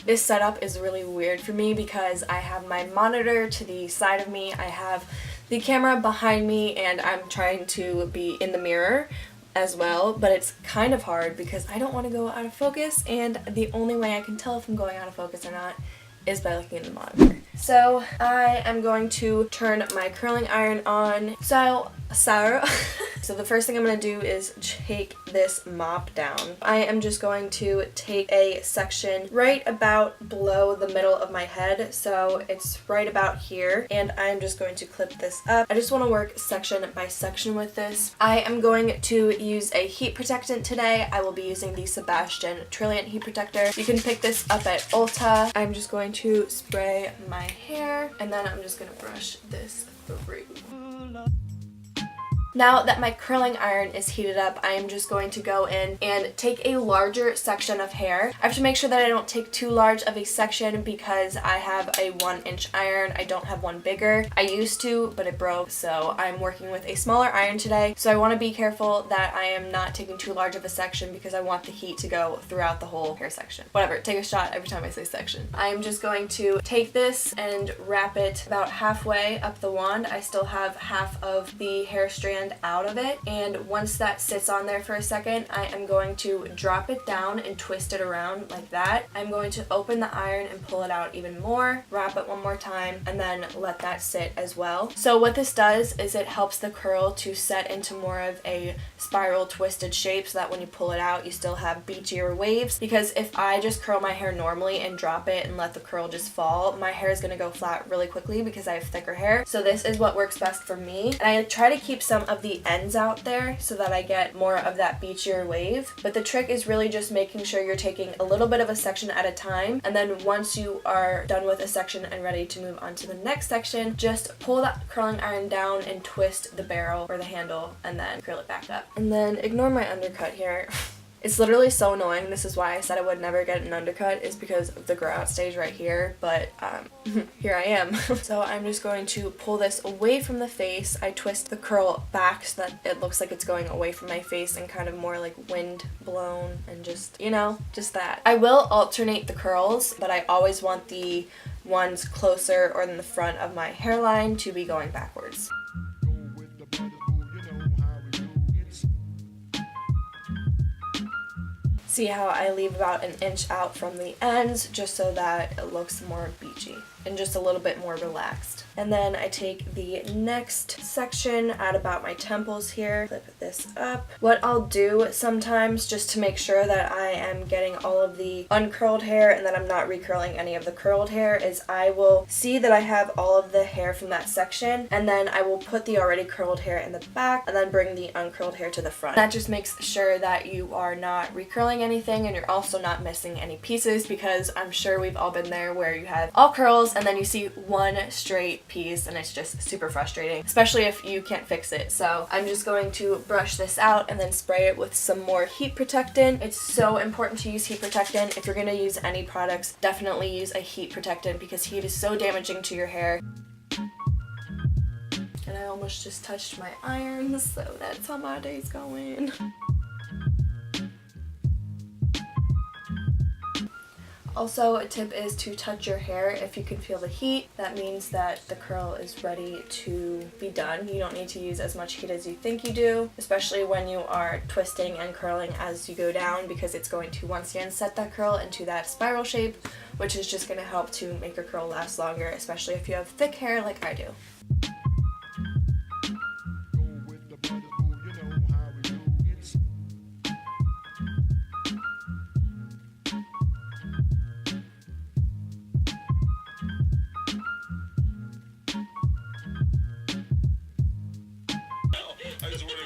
This setup is really weird for me because I have my monitor to the side of me, I have the camera behind me, and I'm trying to be in the mirror as well, but it's kind of hard because I don't want to go out of focus, and the only way I can tell if I'm going out of focus or not is by looking at the monitor. So I am going to turn my curling iron on. So the first thing I'm going to do is take this mop down. I am just going to take a section right about below the middle of my head, so it's right about here, and I'm just going to clip this up. I just want to work section by section with this. I am going to use a heat protectant today. I will be using the Sebastian Trillan heat protector. You can pick this up at Ulta. I'm just going to spray my hair, and then I'm just going to brush this through. Now that my curling iron is heated up, I am just going to go in and take a larger section of hair. I have to make sure that I don't take too large of a section because I have a 1-inch iron. I don't have one bigger. I used to, but it broke, so I'm working with a smaller iron today. So I want to be careful that I am not taking too large of a section because I want the heat to go throughout the whole hair section. Whatever, take a shot every time I say section. I'm just going to take this and wrap it about halfway up the wand. I still have half of the hair strand out of it, and once that sits on there for a second, I am going to drop it down and twist it around like that. I'm going to open the iron and pull it out even more, wrap it one more time, and then let that sit as well. So what this does is it helps the curl to set into more of a spiral twisted shape so that when you pull it out you still have beachier waves, because if I just curl my hair normally and drop it and let the curl just fall, my hair is going to go flat really quickly because I have thicker hair. So this is what works best for me, and I try to keep some of the ends out there so that I get more of that beachier wave. But the trick is really just making sure you're taking a little bit of a section at a time, and then once you are done with a section and ready to move on to the next section, just pull that curling iron down and twist the barrel or the handle and then curl it back up. And then ignore my undercut here. It's literally so annoying. This is why I said I would never get an undercut, is because of the grow out stage right here, but here I am. So I'm just going to pull this away from the face. I twist the curl back so that it looks like it's going away from my face and kind of more like wind blown, and just, you know, just that. I will alternate the curls, but I always want the ones closer or in the front of my hairline to be going backwards. See how I leave about an inch out from the ends just so that it looks more beachy and just a little bit more relaxed. And then I take the next section at about my temples here, flip this up. What I'll do sometimes, just to make sure that I am getting all of the uncurled hair and that I'm not recurling any of the curled hair, is I will see that I have all of the hair from that section, and then I will put the already curled hair in the back and then bring the uncurled hair to the front. That just makes sure that you are not recurling anything and you're also not missing any pieces, because I'm sure we've all been there where you have all curls and then you see one straight piece and it's just super frustrating, especially if you can't fix it. So I'm just going to brush this out and then spray it with some more heat protectant. It's so important to use heat protectant. If you're going to use any products, definitely use a heat protectant because heat is so damaging to your hair. And I almost just touched my iron, so that's how my day's going. Also, a tip is to touch your hair if you can feel the heat. That means that the curl is ready to be done. You don't need to use as much heat as you think you do, especially when you are twisting and curling as you go down, because it's going to once again set that curl into that spiral shape, which is just going to help to make your curl last longer, especially if you have thick hair like I do.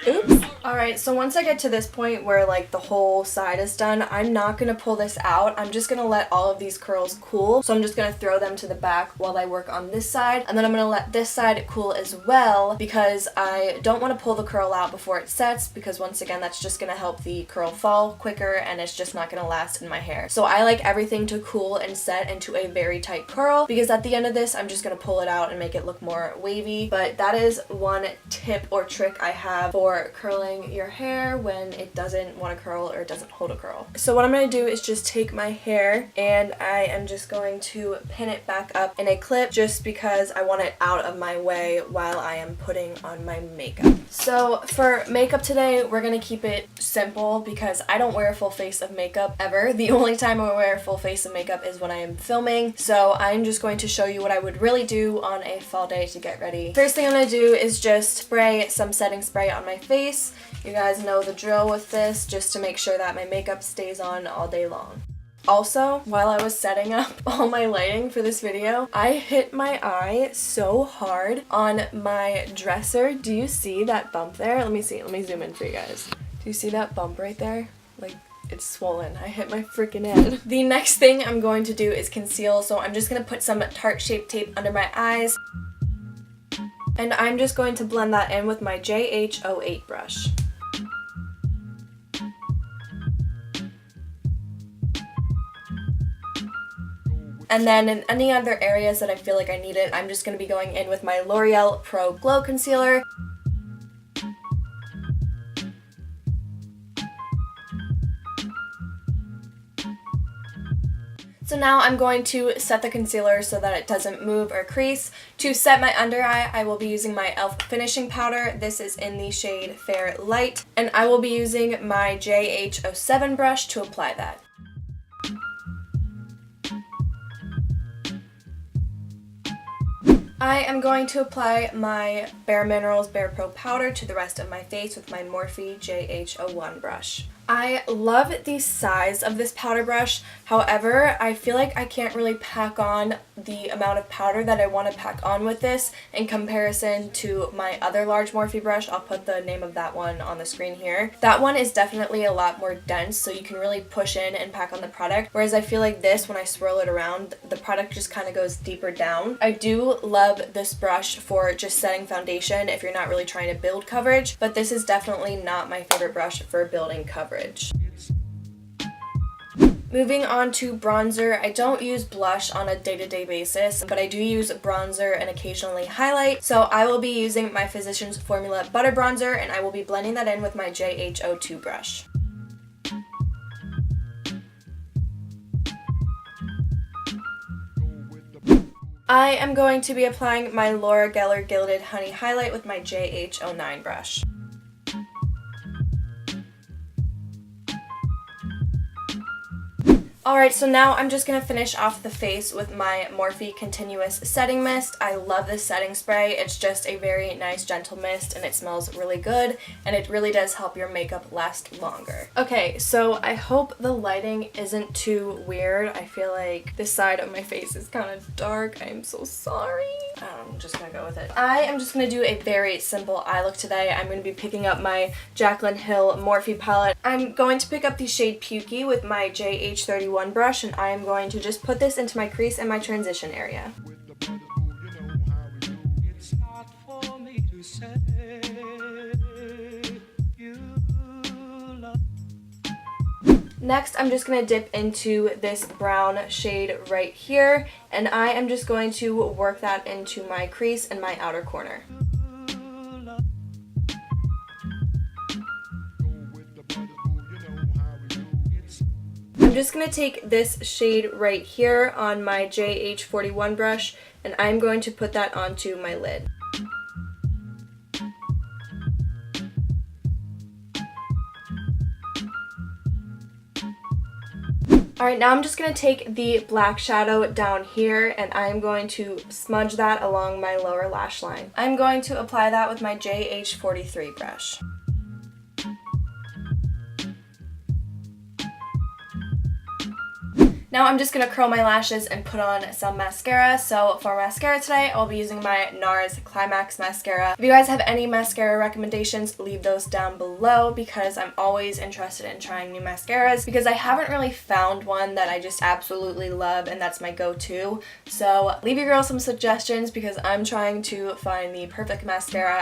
Oops. Alright, so once I get to this point where like the whole side is done, I'm not going to pull this out. I'm just going to let all of these curls cool. So I'm just going to throw them to the back while I work on this side. And then I'm going to let this side cool as well, because I don't want to pull the curl out before it sets, because once again that's just going to help the curl fall quicker and it's just not going to last in my hair. So I like everything to cool and set into a very tight curl, because at the end of this I'm just going to pull it out and make it look more wavy. But that is one tip or trick I have for curling curling your hair when it doesn't want to curl or it doesn't hold a curl. So what I'm going to do is just take my hair and I am just going to pin it back up in a clip just because I want it out of my way while I am putting on my makeup. So for makeup today, we're going to keep it simple because I don't wear a full face of makeup ever. The only time I wear a full face of makeup is when I am filming. So I'm just going to show you what I would really do on a fall day to get ready. First thing I'm going to do is just spray some setting spray on my face. You guys know the drill with this, just to make sure that my makeup stays on all day long. Also, while I was setting up all my lighting for this video, I hit my eye so hard on my dresser. Do you see that bump there? Let me see. Let me zoom in for you guys. Do you see that bump right there? Like, it's swollen. I hit my freaking head. The next thing I'm going to do is conceal, so I'm just going to put some Tarte Shape Tape under my eyes. And I'm just going to blend that in with my JH08 brush. And then in any other areas that I feel like I need it, I'm just going to be going in with my L'Oreal Pro Glow Concealer. So now I'm going to set the concealer so that it doesn't move or crease. To set my under eye, I will be using my e.l.f. Finishing Powder. This is in the shade Fair Light. And I will be using my JH07 brush to apply that. I am going to apply my BareMinerals BarePro powder to the rest of my face with my Morphe JH01 brush. I love the size of this powder brush, however, I feel like I can't really pack on the amount of powder that I want to pack on with this in comparison to my other large Morphe brush. I'll put the name of that one on the screen here. That one is definitely a lot more dense, so you can really push in and pack on the product, whereas I feel like this, when I swirl it around, the product just kind of goes deeper down. I do love this brush for just setting foundation if you're not really trying to build coverage, but this is definitely not my favorite brush for building coverage. Moving on to bronzer, I don't use blush on a day-to-day basis, but I do use bronzer and occasionally highlight. So I will be using my Physicians Formula Butter Bronzer, and I will be blending that in with my JH02 brush. I am going to be applying my Laura Geller Gilded Honey Highlight with my JH09 brush. Alright, so now I'm just going to finish off the face with my Morphe Continuous Setting Mist. I love this setting spray. It's just a very nice gentle mist and it smells really good and it really does help your makeup last longer. Okay, so I hope the lighting isn't too weird. I feel like this side of my face is kind of dark. I'm so sorry. I'm just going to go with it. I am just going to do a very simple eye look today. I'm going to be picking up my Jaclyn Hill Morphe palette. I'm going to pick up the shade Pukey with my JH31 brush, and I am going to just put this into my crease and my transition area. Next, I'm just going to dip into this brown shade right here, and I am just going to work that into my crease and my outer corner. I'm just going to take this shade right here on my JH41 brush, and I'm going to put that onto my lid. Alright, now I'm just going to take the black shadow down here and I'm going to smudge that along my lower lash line. I'm going to apply that with my JH43 brush. Now I'm just going to curl my lashes and put on some mascara. So for mascara today, I'll be using my NARS Climax mascara. If you guys have any mascara recommendations, leave those down below because I'm always interested in trying new mascaras because I haven't really found one that I just absolutely love and that's my go-to. So leave your girl some suggestions because I'm trying to find the perfect mascara.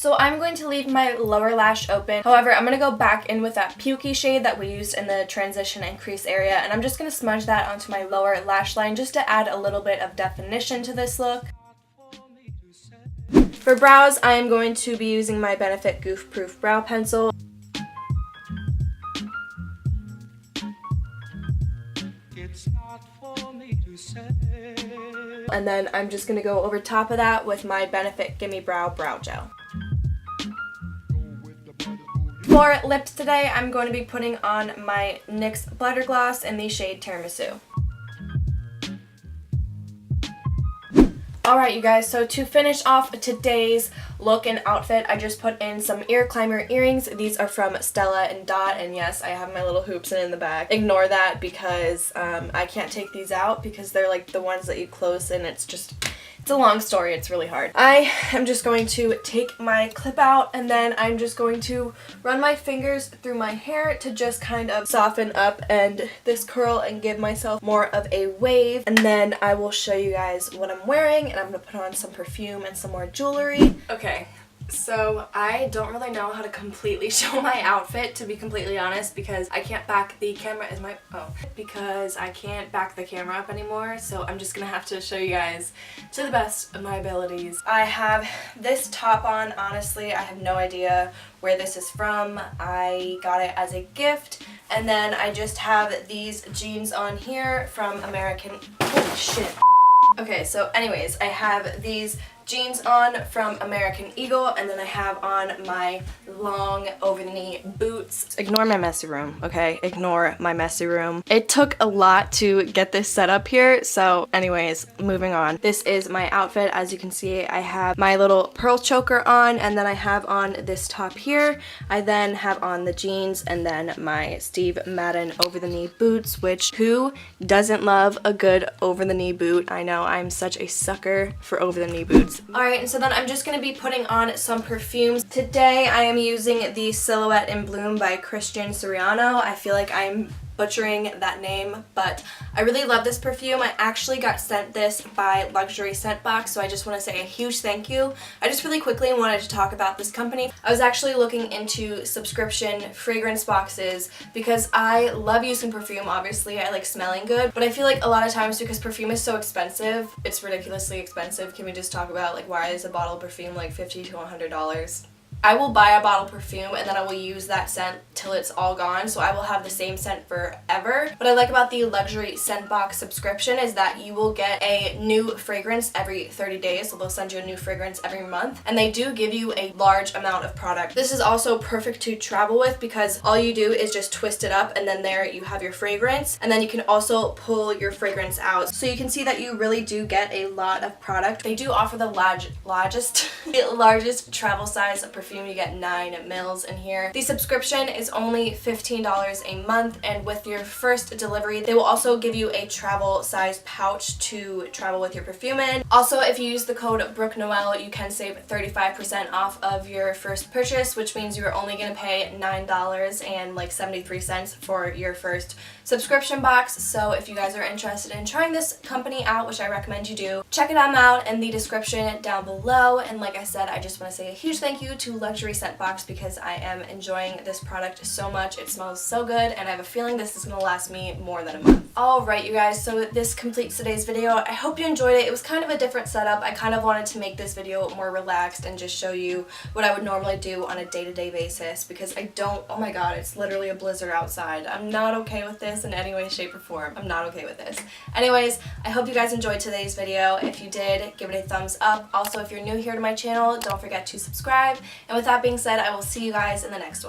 So I'm going to leave my lower lash open. However, I'm going to go back in with that Pukey shade that we used in the transition and crease area, and I'm just going to smudge that onto my lower lash line just to add a little bit of definition to this look. For For brows, I am going to be using my Benefit Goof Proof Brow Pencil. It's not for me to say. And then I'm just going to go over top of that with my Benefit Gimme Brow Gel. For lips today, I'm going to be putting on my NYX Glitter Gloss in the shade Tiramisu. Alright you guys, so to finish off today's look and outfit, I just put in some ear climber earrings. These are from Stella and Dot, and yes, I have my little hoops in the back. Ignore that because I can't take these out because they're like the ones that you close, and it's a long story. It's really hard. I am just going to take my clip out, and then I'm just going to run my fingers through my hair to just kind of soften up and this curl and give myself more of a wave. And then I will show you guys what I'm wearing, and I'm going to put on some perfume and some more jewelry. Okay. So I don't really know how to completely show my outfit, to be completely honest, because I can't back the camera because I can't back the camera up anymore, so I'm just gonna have to show you guys to the best of my abilities. I have this top on. Honestly, I have no idea where this is from. I got it as a gift, and then I just have these jeans on here from holy shit. Okay, so anyways, I have these jeans on from American Eagle, and then I have on my long over-the-knee boots. Ignore my messy room, okay? Ignore my messy room. It took a lot to get this set up here, so anyways, moving on. This is my outfit. As you can see, I have my little pearl choker on, and then I have on this top here. I then have on the jeans, and then my Steve Madden over-the-knee boots, which who doesn't love a good over-the-knee boot? I know, I'm such a sucker for over-the-knee boots. Alright, and so then I'm just going to be putting on some perfumes. Today I am using the Silhouette in Bloom by Christian Siriano. I feel like I'm butchering that name, but I really love this perfume. I actually got sent this by Luxury Scent Box, so I just want to say a huge thank you. I just really quickly wanted to talk about this company. I was actually looking into subscription fragrance boxes because I love using perfume. Obviously, I like smelling good, but I feel like a lot of times because perfume is so expensive, it's ridiculously expensive. Can we just talk about like why is a bottle of perfume like $50 to $100? I will buy a bottle of perfume and then I will use that scent till it's all gone, so I will have the same scent forever. What I like about the Luxury Scent Box subscription is that you will get a new fragrance every 30 days, so they'll send you a new fragrance every month, and they do give you a large amount of product. This is also perfect to travel with because all you do is just twist it up and then there you have your fragrance, and then you can also pull your fragrance out. So you can see that you really do get a lot of product. They do offer the largest travel size of perfume. You get 9 mils in here. The subscription is only $15 a month, and with your first delivery they will also give you a travel size pouch to travel with your perfume in. Also, if you use the code BrookeNoel, you can save 35% off of your first purchase, which means you're only going to pay $9.73 for your first subscription box. So if you guys are interested in trying this company out, which I recommend you do, check them out in the description down below. And like I said, I just want to say a huge thank you to Luxury Scent Box because I am enjoying this product so much. It smells so good, and I have a feeling this is going to last me more than a month. Alright you guys, so this completes today's video. I hope you enjoyed it. It was kind of a different setup. I kind of wanted to make this video more relaxed and just show you what I would normally do on a day-to-day basis because I don't, oh my god, it's literally a blizzard outside. I'm not okay with this in any way, shape, or form. I'm not okay with this. Anyways, I hope you guys enjoyed today's video. If you did, give it a thumbs up. Also, if you're new here to my channel, don't forget to subscribe. And with that being said, I will see you guys in the next one.